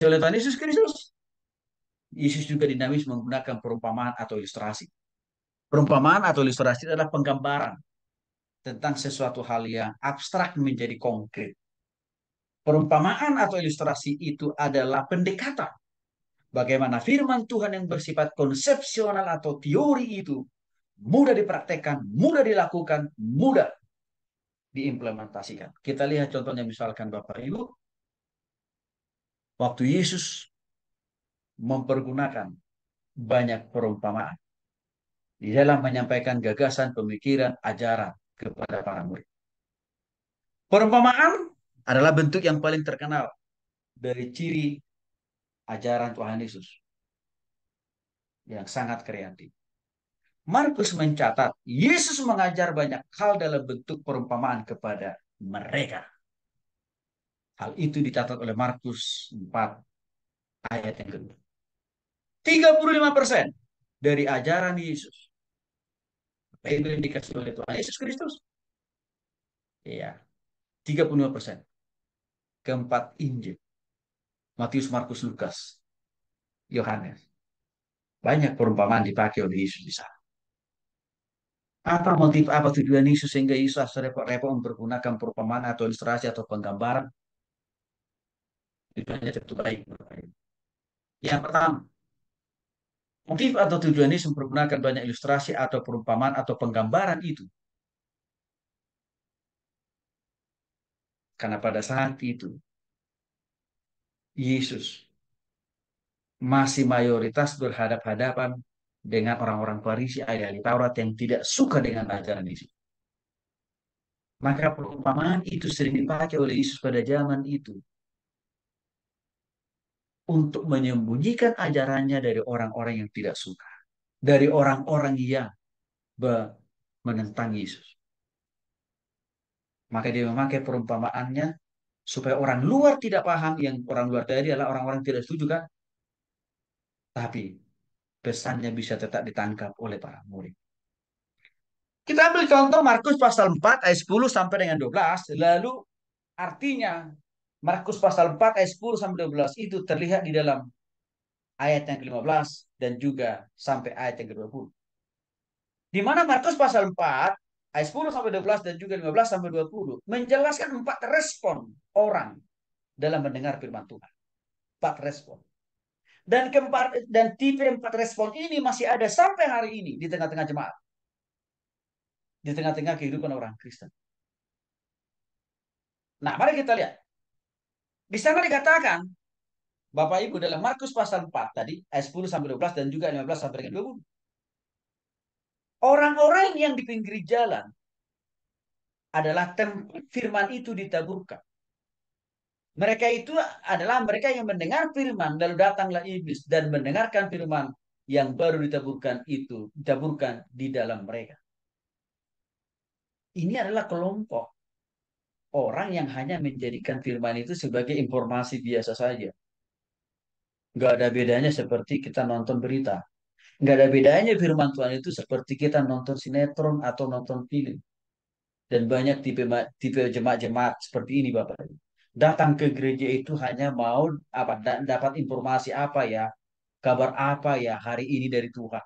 oleh Tuhan Yesus Kristus. Yesus juga dinamis menggunakan perumpamaan atau ilustrasi. Perumpamaan atau ilustrasi adalah penggambaran tentang sesuatu hal yang abstrak menjadi konkret. Perumpamaan atau ilustrasi itu adalah pendekatan bagaimana firman Tuhan yang bersifat konsepsional atau teori itu mudah dipraktekkan, mudah dilakukan, mudah diimplementasikan. Kita lihat contohnya misalkan Bapak Ibu, waktu Yesus mempergunakan banyak perumpamaan di dalam menyampaikan gagasan, pemikiran, ajaran kepada para murid. Perumpamaan adalah bentuk yang paling terkenal dari ciri ajaran Tuhan Yesus yang sangat kreatif. Markus mencatat, Yesus mengajar banyak hal dalam bentuk perumpamaan kepada mereka. Hal itu dicatat oleh Markus 4 ayat yang kedua. 35% dari ajaran Yesus Bible yang dikasih oleh Tuhan Yesus Kristus. Iya, 35%. Keempat Injil. Matius, Markus, Lukas, Yohanes. Banyak perumpamaan dipakai oleh Yesus di sana. Apa motif, apa tujuan Yesus sehingga Yesus repot-repot mempergunakan perumpamaan atau ilustrasi atau penggambaran? Tujuannya tentu baik. Yang pertama, motif atau tujuan Yesus mempergunakan banyak ilustrasi atau perumpamaan atau penggambaran itu. Karena pada saat itu, Yesus masih mayoritas berhadap-hadapan dengan orang-orang Farisi ahli Taurat yang tidak suka dengan ajaran Yesus. Maka perumpamaan itu sering dipakai oleh Yesus pada zaman itu untuk menyembunyikan ajarannya dari orang-orang yang tidak suka, dari orang-orang yang menentang Yesus. Maka dia memakai perumpamaannya supaya orang luar tidak paham, yang orang luar tadi adalah orang-orang tidak setuju kan, tapi pesannya bisa tetap ditangkap oleh para murid. Kita ambil contoh Markus pasal 4 ayat 10 sampai dengan 12. Lalu artinya Markus pasal 4 ayat 10 sampai 12 itu terlihat di dalam ayat yang ke-15 dan juga sampai ayat yang ke-20. Di mana Markus pasal 4 ayat 10 sampai 12 dan juga 15 sampai 20 menjelaskan 4 respon orang dalam mendengar firman Tuhan. 4 respon. Dan keempat, dan tipe 4 respon ini masih ada sampai hari ini di tengah-tengah jemaat. Di tengah-tengah kehidupan orang Kristen. Nah, mari kita lihat. Di sana dikatakan, Bapak Ibu, dalam Markus pasal 4 tadi, ayat 10 sampai 12 dan juga 15 sampai dengan 20. Orang-orang yang di pinggir jalan adalah tempat firman itu ditaburkan. Mereka itu adalah mereka yang mendengar firman, lalu datanglah iblis dan mendengarkan firman yang baru ditaburkan itu, ditaburkan di dalam mereka. Ini adalah kelompok orang yang hanya menjadikan firman itu sebagai informasi biasa saja. Nggak ada bedanya seperti kita nonton berita. Nggak ada bedanya firman Tuhan itu seperti kita nonton sinetron atau nonton film. Dan banyak tipe jemaat-jemaat seperti ini, Bapak. Datang ke gereja itu hanya mau apa dapat informasi apa ya, kabar apa ya hari ini dari Tuhan.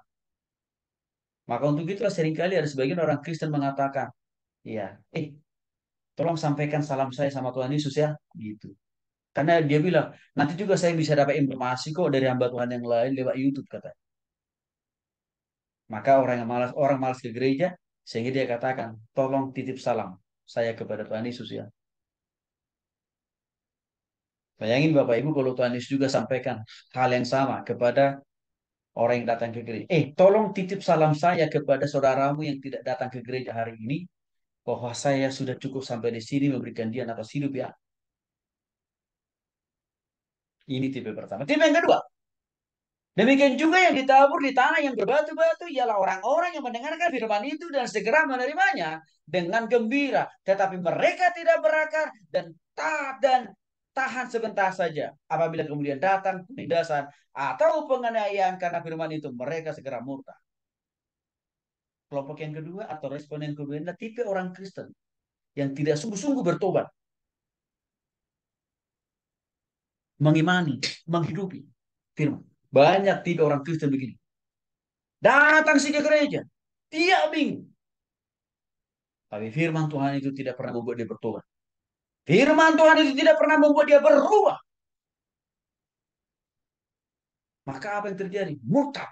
Maka untuk itulah seringkali ada sebagian orang Kristen mengatakan, ya, tolong sampaikan salam saya sama Tuhan Yesus ya, gitu. Karena dia bilang, nanti juga saya bisa dapat informasi kok dari hamba Tuhan yang lain lewat YouTube kata. Maka orang malas ke gereja, sehingga dia katakan, tolong titip salam saya kepada Tuhan Yesus ya. Bayangin Bapak Ibu kalau Tuhan Yesus juga sampaikan hal yang sama kepada orang yang datang ke gereja. Tolong titip salam saya kepada saudaramu yang tidak datang ke gereja hari ini, bahwa saya sudah cukup sampai di sini memberikan dia nafas hidup ya. Ini tipe pertama. Tipe yang kedua. Demikian juga yang ditabur di tanah yang berbatu-batu ialah orang-orang yang mendengarkan firman itu dan segera menerimanya dengan gembira. Tetapi mereka tidak berakar dan tahan sebentar saja. Apabila kemudian datang penindasan atau penganiayaan karena firman itu, mereka segera murtad. Kelompok yang kedua atau respon yang kedua adalah tipe orang Kristen yang tidak sungguh-sungguh bertobat. mengimani, menghidupi firman. Banyak tiga orang Kristen begini. Datang sih ke gereja. Tiap minggu. Tapi firman Tuhan itu tidak pernah membuat dia bertobat. Firman Tuhan itu tidak pernah membuat dia berubah. Maka apa yang terjadi? Murtad.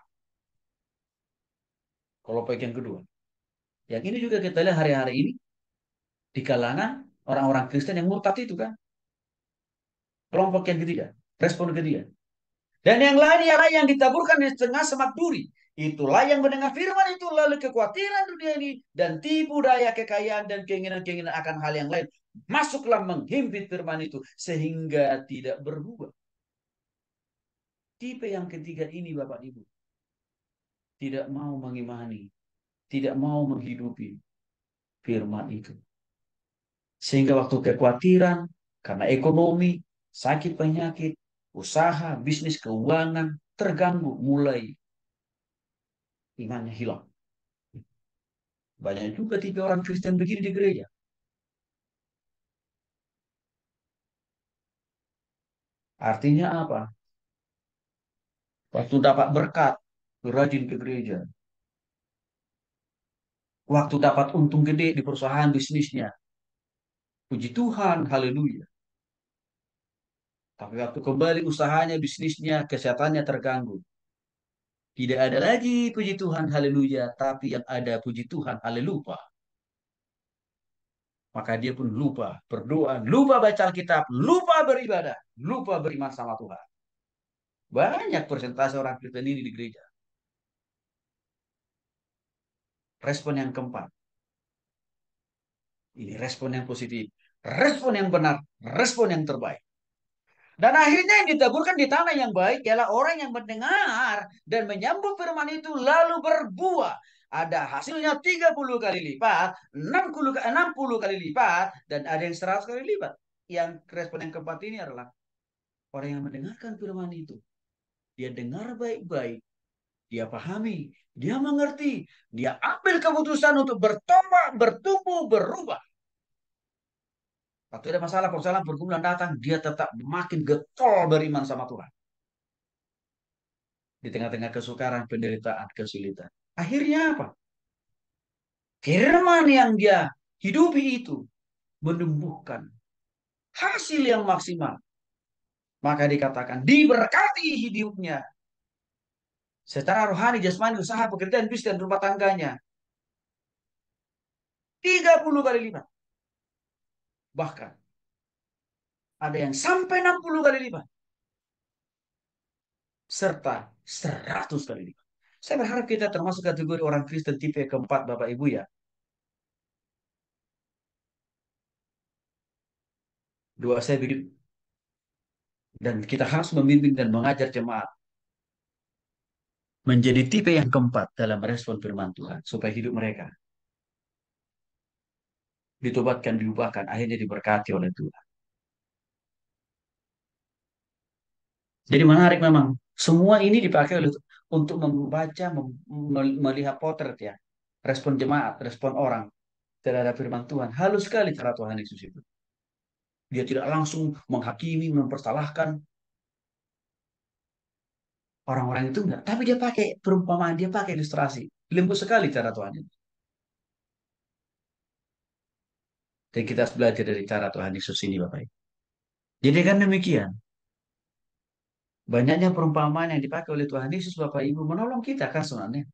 Kelompok yang kedua. Yang ini juga kita lihat hari-hari ini di kalangan orang-orang Kristen yang murtad itu kan. Kelompok yang ketiga. Respon ketiga. Dan yang lain ialah yang ditaburkan di tengah semak duri. Itulah yang mendengar firman itu lalu kekhawatiran dunia ini dan tipu daya kekayaan dan keinginan-keinginan akan hal yang lain. Masuklah menghimpit firman itu sehingga tidak berubah. Tipe yang ketiga ini Bapak Ibu. Tidak mau mengimani. Tidak mau menghidupi firman itu. Sehingga waktu kekhawatiran karena ekonomi, sakit penyakit, usaha, bisnis, keuangan terganggu, mulai imannya hilang. Banyak juga tipe orang Kristen begini di gereja. Artinya apa? Waktu dapat berkat, rajin ke gereja. Waktu dapat untung gede di perusahaan bisnisnya. Puji Tuhan, haleluya. Tapi waktu kembali usahanya, bisnisnya, kesehatannya terganggu. Tidak ada lagi puji Tuhan, haleluya. Tapi yang ada puji Tuhan, haleluya. Maka dia pun lupa berdoa, lupa baca Alkitab, lupa beribadah, lupa beriman sama Tuhan. Banyak persentase orang Kristen ini di gereja. Respon yang keempat. Ini respon yang positif. Respon yang benar. Respon yang terbaik. Dan akhirnya yang ditaburkan di tanah yang baik ialah orang yang mendengar dan menyambut firman itu lalu berbuah. Ada hasilnya 30 kali lipat, 60 kali lipat, dan ada yang 100 kali lipat. Yang respon yang keempat ini adalah orang yang mendengarkan firman itu. Dia dengar baik-baik, dia pahami, dia mengerti, dia ambil keputusan untuk bertobat, bertumbuh, berubah. Waktu ada masalah, persoalan, pergumulan datang, dia tetap makin getol beriman sama Tuhan. Di tengah-tengah kesukaran, penderitaan, kesulitan. Akhirnya apa? Firman yang dia hidupi itu menumbuhkan hasil yang maksimal. Maka dikatakan diberkati hidupnya. Secara rohani, jasmani, usaha, pekerjaan, bisnis, dan rumah tangganya. 30 kali lipat. Bahkan ada yang sampai 60 kali lipat. Serta 100 kali lipat. Saya berharap kita termasuk kategori orang Kristen tipe keempat Bapak Ibu ya. Doa saya begitu. Dan kita harus membimbing dan mengajar jemaat menjadi tipe yang keempat dalam respon firman Tuhan. Supaya hidup mereka ditobatkan, diubahkan, akhirnya diberkati oleh Tuhan. Jadi menarik memang. Semua ini dipakai oleh untuk membaca, melihat potret ya. Respon jemaat, respon orang terhadap firman Tuhan. Halus sekali cara Tuhan Yesus itu. Dia tidak langsung menghakimi, mempersalahkan orang-orang itu enggak. Tapi dia pakai perumpamaan, dia pakai ilustrasi. Lembut sekali cara Tuhan itu. Dan kita harus belajar dari cara Tuhan Yesus ini Bapak Ibu. Jadi kan demikian. Banyaknya perumpamaan yang dipakai oleh Tuhan Yesus Bapak Ibu menolong kita kan sebenarnya.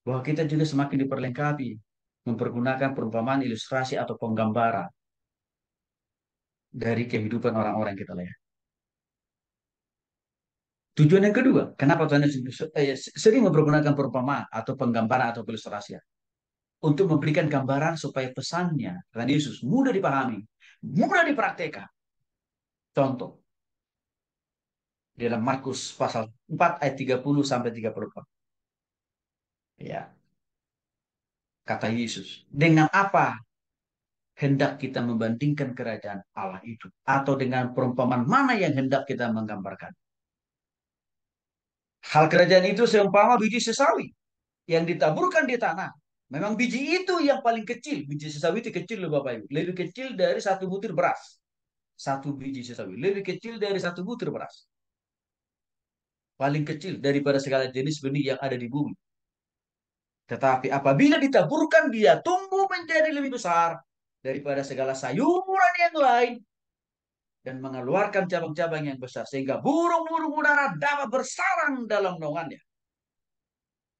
Bahwa kita juga semakin diperlengkapi. Mempergunakan perumpamaan ilustrasi atau penggambaran dari kehidupan orang-orang kita lihat. Tujuan yang kedua, kenapa Tuhan Yesus sering mempergunakan perumpamaan atau penggambaran atau ilustrasi? Untuk memberikan gambaran supaya pesannya Tuhan Yesus mudah dipahami, mudah dipraktekkan. Contoh, dalam Markus pasal 4 ayat 30 sampai 34. Ya, kata Yesus, dengan apa hendak kita membandingkan kerajaan Allah itu? Atau dengan perumpamaan mana yang hendak kita menggambarkan? Hal kerajaan itu seumpama biji sesawi yang ditaburkan di tanah. Memang biji itu yang paling kecil. Biji sesawi itu kecil loh Bapak Ibu. Lebih kecil dari satu butir beras. Satu biji sesawi. Lebih kecil dari satu butir beras. Paling kecil daripada segala jenis benih yang ada di bumi. Tetapi apabila ditaburkan, dia tumbuh menjadi lebih besar daripada segala sayuran yang lain dan mengeluarkan cabang-cabang yang besar sehingga burung-burung udara dapat bersarang dalam naungannya.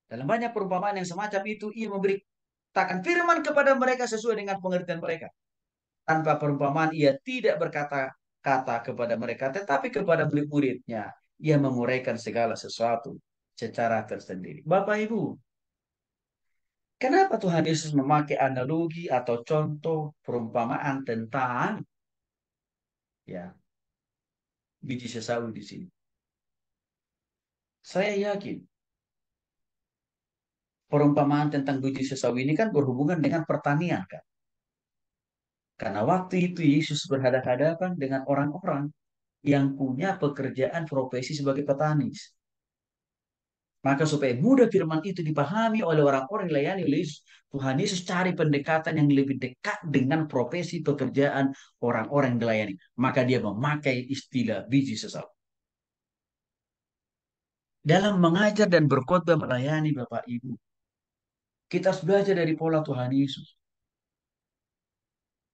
Dalam banyak perumpamaan yang semacam itu, ia memberitakan firman kepada mereka sesuai dengan pengertian mereka. Tanpa perumpamaan, ia tidak berkata-kata kepada mereka, tetapi kepada murid-muridnya, ia menguraikan segala sesuatu secara tersendiri. Bapak Ibu, kenapa Tuhan Yesus memakai analogi atau contoh perumpamaan tentang ya biji sesawi di sini? Saya yakin perumpamaan tentang biji sesawi ini kan berhubungan dengan pertanian kan. Karena waktu itu Yesus berhadapan-hadapan dengan orang-orang yang punya pekerjaan profesi sebagai petani. Maka supaya mudah firman itu dipahami oleh orang-orang yang layani oleh Yesus, Tuhan Yesus cari pendekatan yang lebih dekat dengan profesi pekerjaan orang-orang yang dilayani. Maka dia memakai istilah biji sesawi. Dalam mengajar dan berkhotbah melayani Bapak Ibu, kita harus belajar dari pola Tuhan Yesus.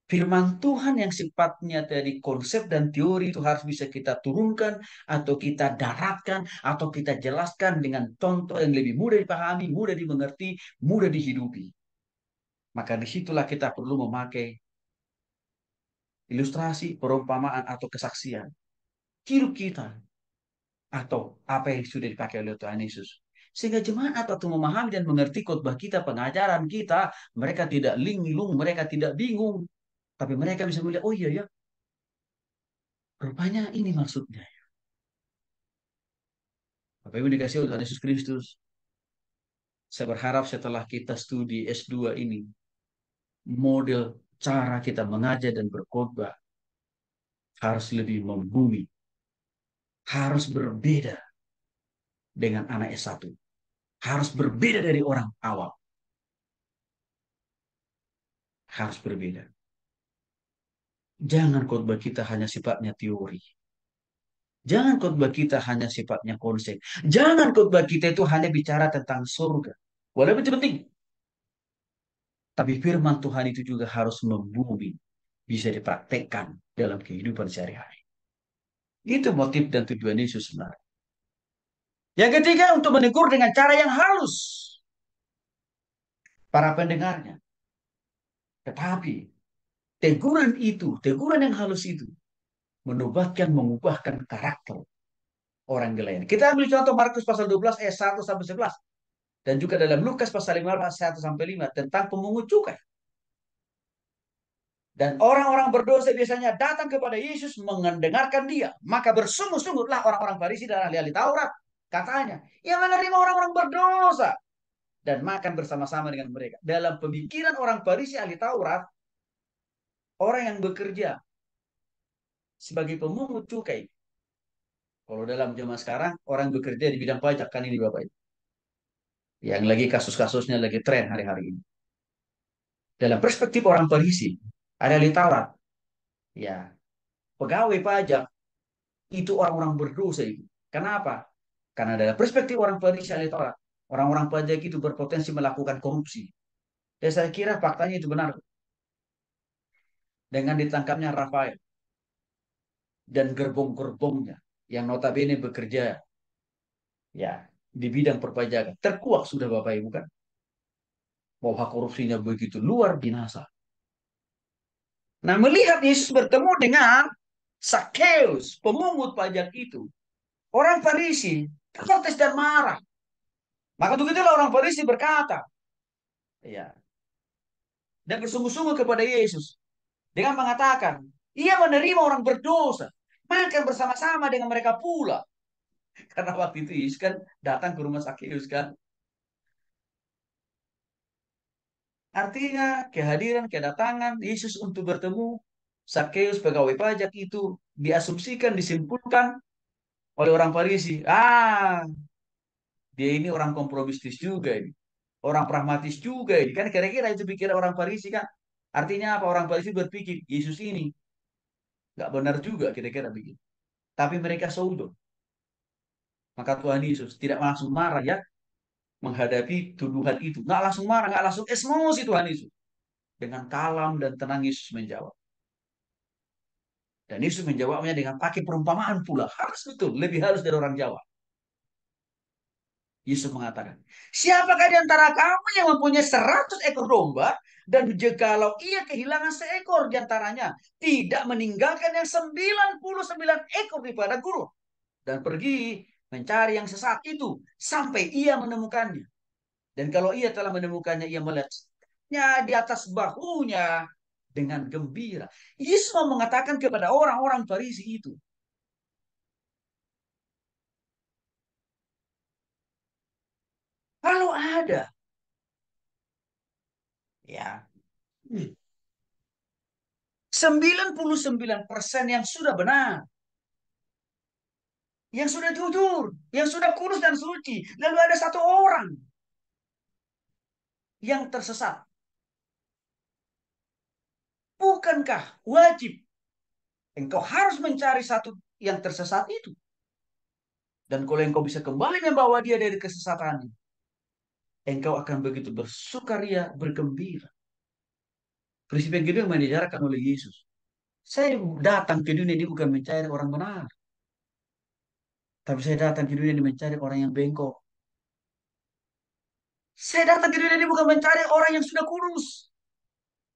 Firman Tuhan yang sifatnya dari konsep dan teori itu harus bisa kita turunkan atau kita daratkan atau kita jelaskan dengan contoh yang lebih mudah dipahami, mudah dimengerti, mudah dihidupi. Maka disitulah kita perlu memakai ilustrasi, perumpamaan atau kesaksian. Hidup kita atau apa yang sudah dipakai oleh Tuhan Yesus. Sehingga jemaat atau memahami dan mengerti khotbah kita, pengajaran kita, mereka tidak linglung, mereka tidak bingung. Tapi mereka bisa melihat, oh iya ya, rupanya ini maksudnya. Bapak Ibu dikasih oleh Tuhan Yesus Kristus. Saya berharap setelah kita studi S2 ini, model cara kita mengajar dan berkhotbah harus lebih membumi, harus berbeda dengan anak S1, harus berbeda dari orang awam, harus berbeda. Jangan khotbah kita hanya sifatnya teori. Jangan khotbah kita hanya sifatnya konsep. Jangan khotbah kita itu hanya bicara tentang surga. Walaupun itu penting. Tapi firman Tuhan itu juga harus membumi. Bisa dipraktekkan dalam kehidupan sehari-hari. Itu motif dan tujuan Yesus sebenarnya. Yang ketiga, untuk menegur dengan cara yang halus para pendengarnya. Tetapi teguran itu, teguran yang halus itu, menobatkan, mengubahkan karakter orang lain. Kita ambil contoh Markus pasal 12 ayat 1 sampai 11. Dan juga dalam Lukas pasal 15 ayat 1 sampai 5 tentang pemungut cukai. Dan orang-orang berdosa biasanya datang kepada Yesus mendengarkan dia. Maka bersungguh-sungguhlah orang-orang Farisi dan ahli-ahli Taurat. Katanya, yang menerima orang-orang berdosa dan makan bersama-sama dengan mereka. Dalam pemikiran orang Farisi ahli Taurat, orang yang bekerja sebagai pemungut cukai. Kalau dalam zaman sekarang, orang bekerja di bidang pajak kan ini Bapak Ibu. Yang lagi kasus-kasusnya lagi tren hari-hari ini. Dalam perspektif orang Farisi, ada ahli Taurat. Ya, pegawai pajak itu orang-orang berdosa itu. Kenapa? Karena dalam perspektif orang Farisi ahli Taurat, orang-orang pajak itu berpotensi melakukan korupsi. Dan saya kira faktanya itu benar. Dengan ditangkapnya Rafael dan gerbong-gerbongnya yang notabene bekerja ya di bidang perpajakan. Terkuak sudah Bapak Ibu kan bahwa korupsinya begitu luar binasa. Nah, melihat Yesus bertemu dengan Sakeus, pemungut pajak itu, orang Farisi protes dan marah. Maka begitulah orang Farisi berkata, ya, dan bersungguh-sungguh kepada Yesus dengan mengatakan, ia menerima orang berdosa, makan bersama-sama dengan mereka pula. Karena waktu itu Yesus kan datang ke rumah Sakeus kan. Artinya kehadiran, kedatangan Yesus untuk bertemu Sakeus pegawai pajak itu diasumsikan, disimpulkan oleh orang Farisi. Dia ini orang kompromistis juga ini. Orang pragmatis juga ini. Kan kira-kira itu pikiran orang Farisi kan. Artinya apa? Orang Farisi berpikir, Yesus ini Nggak benar juga kira-kira begitu. Tapi mereka seudo. Maka Tuhan Yesus tidak langsung marah ya menghadapi tuduhan itu. Nggak langsung marah, nggak langsung emosi Tuhan Yesus. Dengan kalam dan tenang Yesus menjawab. Dan Yesus menjawabnya dengan pakai perumpamaan pula. Harus betul, lebih halus dari orang Jawa. Yesus mengatakan, siapakah di antara kamu yang mempunyai 100 ekor domba dan jikalau ia kehilangan seekor di antaranya, tidak meninggalkan yang 99 ekor di padang gurun dan pergi mencari yang sesat itu sampai ia menemukannya. Dan kalau ia telah menemukannya, ia meletaknya di atas bahunya dengan gembira. Yesus mau mengatakan kepada orang-orang Farisi itu, kalau ada ya 99% yang sudah benar, yang sudah jujur, yang sudah kudus dan suci, lalu ada satu orang yang tersesat. Bukankah wajib engkau harus mencari satu yang tersesat itu? Dan kalau engkau bisa kembali membawa dia dari kesesatannya, engkau akan begitu bersukaria, bergembira. Prinsip yang kedua yang diajarkan oleh Yesus. Saya datang ke dunia ini bukan mencari orang benar. Tapi saya datang ke dunia ini mencari orang yang bengkok. Saya datang ke dunia ini bukan mencari orang yang sudah kudus.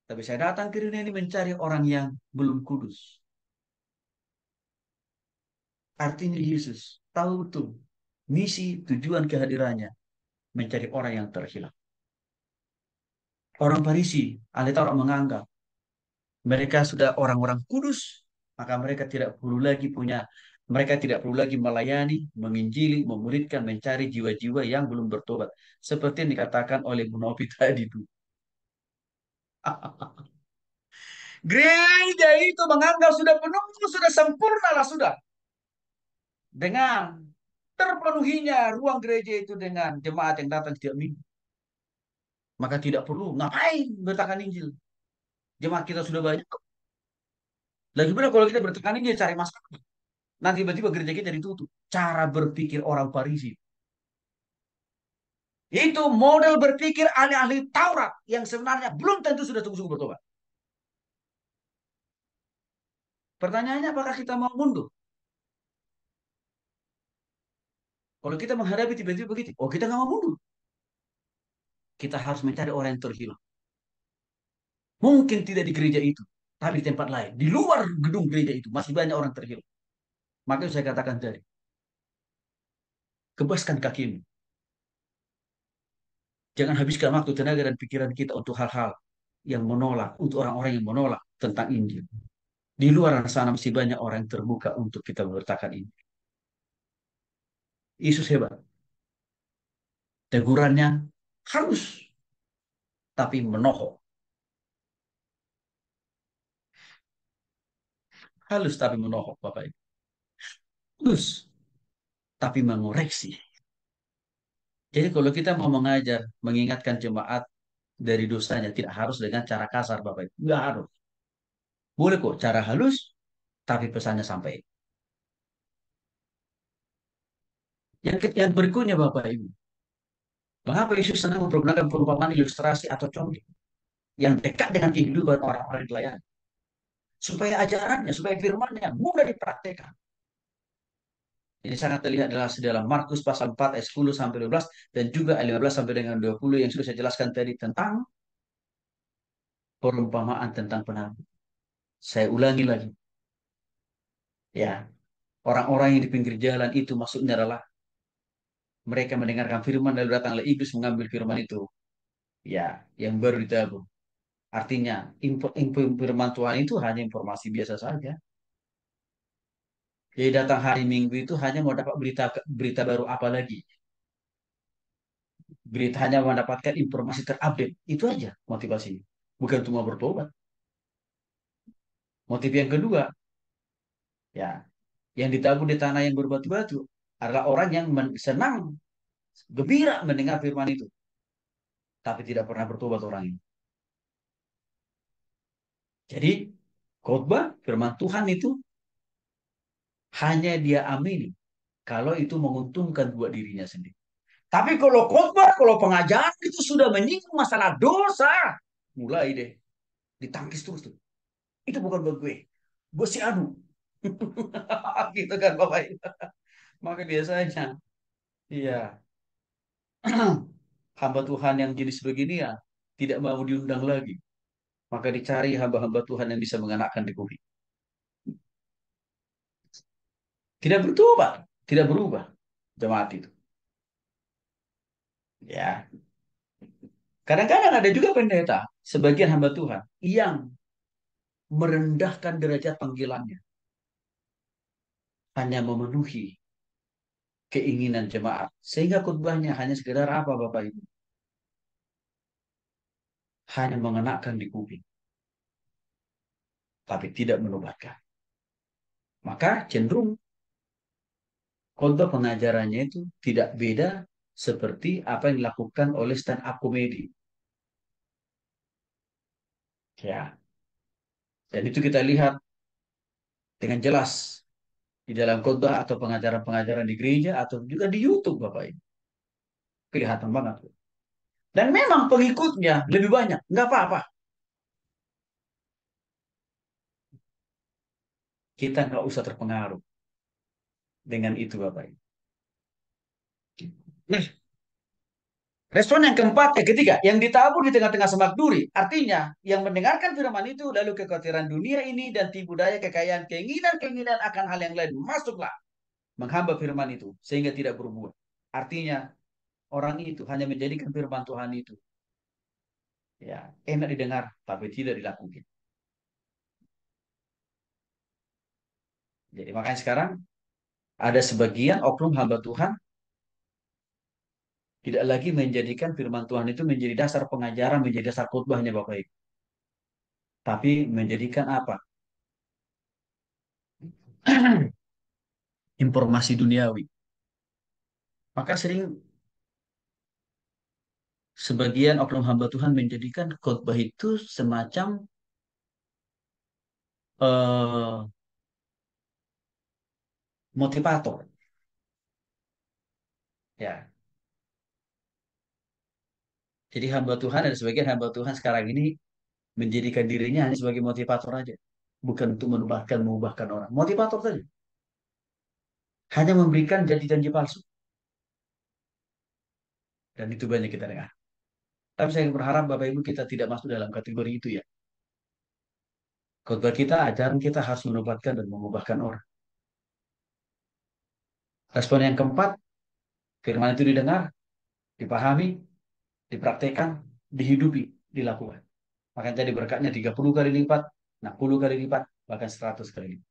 Tapi saya datang ke dunia ini mencari orang yang belum kudus. Artinya Yesus tahu betul misi tujuan kehadirannya mencari orang yang terhilang. Orang Farisi, ahli Taurat menganggap mereka sudah orang-orang kudus, maka mereka tidak perlu lagi melayani, menginjili, memuridkan, mencari jiwa-jiwa yang belum bertobat. Seperti yang dikatakan oleh Bu Novi tadi itu. Gereja itu menganggap sudah penuh, sudah sempurna lah sudah. Dengan terpenuhinya ruang gereja itu dengan jemaat yang datang setiap minggu. Maka tidak perlu ngapain bertakan Injil. Jemaat kita sudah banyak. Lagi pula kalau kita bertakan Injil cari masalah. Nanti tiba-tiba gereja kita ditutup. Cara berpikir orang Farisi. Itu model berpikir ahli-ahli Taurat yang sebenarnya belum tentu sudah sungguh-sungguh bertobat. Pertanyaannya apakah kita mau mundur? Kalau kita menghadapi tiba-tiba begitu, oh kita nggak mau mundur. Kita harus mencari orang yang terhilang. Mungkin tidak di gereja itu, tapi di tempat lain. Di luar gedung gereja itu masih banyak orang terhilang. Maka saya katakan tadi, kebaskan kakimu. Jangan habiskan waktu, tenaga, dan pikiran kita untuk hal-hal yang menolak, untuk orang-orang yang menolak tentang Injil. Di luar sana masih banyak orang yang terbuka untuk kita memberitakan ini. Yesus hebat. Tegurannya halus, tapi menohok. Halus tapi menohok, Bapak Ibu. Halus, tapi mengoreksi. Jadi kalau kita mau mengajar, mengingatkan jemaat dari dosanya, tidak harus dengan cara kasar, Bapak Ibu. Nggak harus. Boleh kok cara halus, tapi pesannya sampai. Yang berikutnya, Bapak Ibu. Mengapa Yesus senang mempergunakan perumpamaan ilustrasi atau contoh yang dekat dengan kehidupan orang-orang yang dilayani? Supaya ajarannya, supaya firmannya mudah dipraktekkan. Ini sangat terlihat dalam Markus pasal 4 ayat 10 sampai 12 dan juga ayat 15 sampai dengan 20 yang sudah saya jelaskan tadi tentang perumpamaan tentang penabur. Saya ulangi lagi. Ya, orang-orang yang di pinggir jalan itu maksudnya adalah mereka mendengarkan firman lalu datanglah iblis mengambil firman itu. Ya, yang baru ditabur. Artinya, info firman Tuhan itu hanya informasi biasa saja. Jadi datang hari Minggu itu hanya mau dapat berita berita baru apa lagi? Berita hanya mendapatkan informasi terupdate. Itu aja motivasinya. Bukan cuma bertobat. Motif yang kedua, ya, yang ditabur di tanah yang berbatu-batu adalah orang yang senang, gembira mendengar firman itu, tapi tidak pernah bertobat orang ini. Jadi, Khotbah firman Tuhan itu hanya dia amini kalau itu menguntungkan buat dirinya sendiri. Tapi kalau khotbah, kalau pengajaran itu sudah menyinggung masalah dosa, mulai deh ditangkis terus tuh. Itu bukan buat gue si anu. Gitu kan Bapak Ibu. Maka biasanya, iya, hamba Tuhan yang jenis begini ya tidak mau diundang lagi. Maka dicari hamba-hamba Tuhan yang bisa mengenakan di bumi. Tidak berubah, tidak berubah jemaat itu. Ya, kadang-kadang ada juga pendeta, sebagian hamba Tuhan yang merendahkan derajat panggilannya hanya memenuhi keinginan jemaat. Sehingga khutbahnya hanya sekedar apa Bapak Ibu? Hanya mengenakan di kuping, tapi tidak menobatkan. Maka cenderung khotbah pengajarannya itu tidak beda seperti apa yang dilakukan oleh stand up comedy. Ya, dan itu kita lihat dengan jelas di dalam khotbah atau pengajaran-pengajaran di gereja atau juga di YouTube Bapak Ibu. Kelihatan banget. Dan memang pengikutnya lebih banyak. Nggak apa-apa. Kita nggak usah terpengaruh dengan itu Bapak Ibu. Nah, respon yang keempat, yang ketiga, yang ditabur di tengah-tengah semak duri. Artinya, yang mendengarkan firman itu, lalu kekhawatiran dunia ini dan tipu daya kekayaan, keinginan-keinginan akan hal yang lain. Masuklah menghamba firman itu, sehingga tidak berbuat. Artinya, orang itu hanya menjadikan firman Tuhan itu ya enak didengar, tapi tidak dilakukan. Jadi makanya sekarang ada sebagian oknum hamba Tuhan tidak lagi menjadikan firman Tuhan itu menjadi dasar pengajaran, menjadi dasar khotbahnya Bapak Ibu. Tapi menjadikan apa? Informasi duniawi. Maka sering sebagian oknum hamba Tuhan menjadikan khotbah itu semacam eh, motivator. Ya, jadi hamba Tuhan ada sebagian hamba Tuhan sekarang ini menjadikan dirinya hanya sebagai motivator aja, bukan untuk mengubahkan orang. Motivator saja, hanya memberikan janji-janji palsu, dan itu banyak kita dengar. Tapi saya berharap Bapak Ibu kita tidak masuk dalam kategori itu ya. Khotbah kita, ajaran kita harus menobatkan dan mengubahkan orang. Respon yang keempat, firman itu didengar, dipahami, dipraktekkan, dihidupi, dilakukan. Maka jadi berkatnya 30 kali lipat, 60 kali lipat, bahkan 100 kali lipat.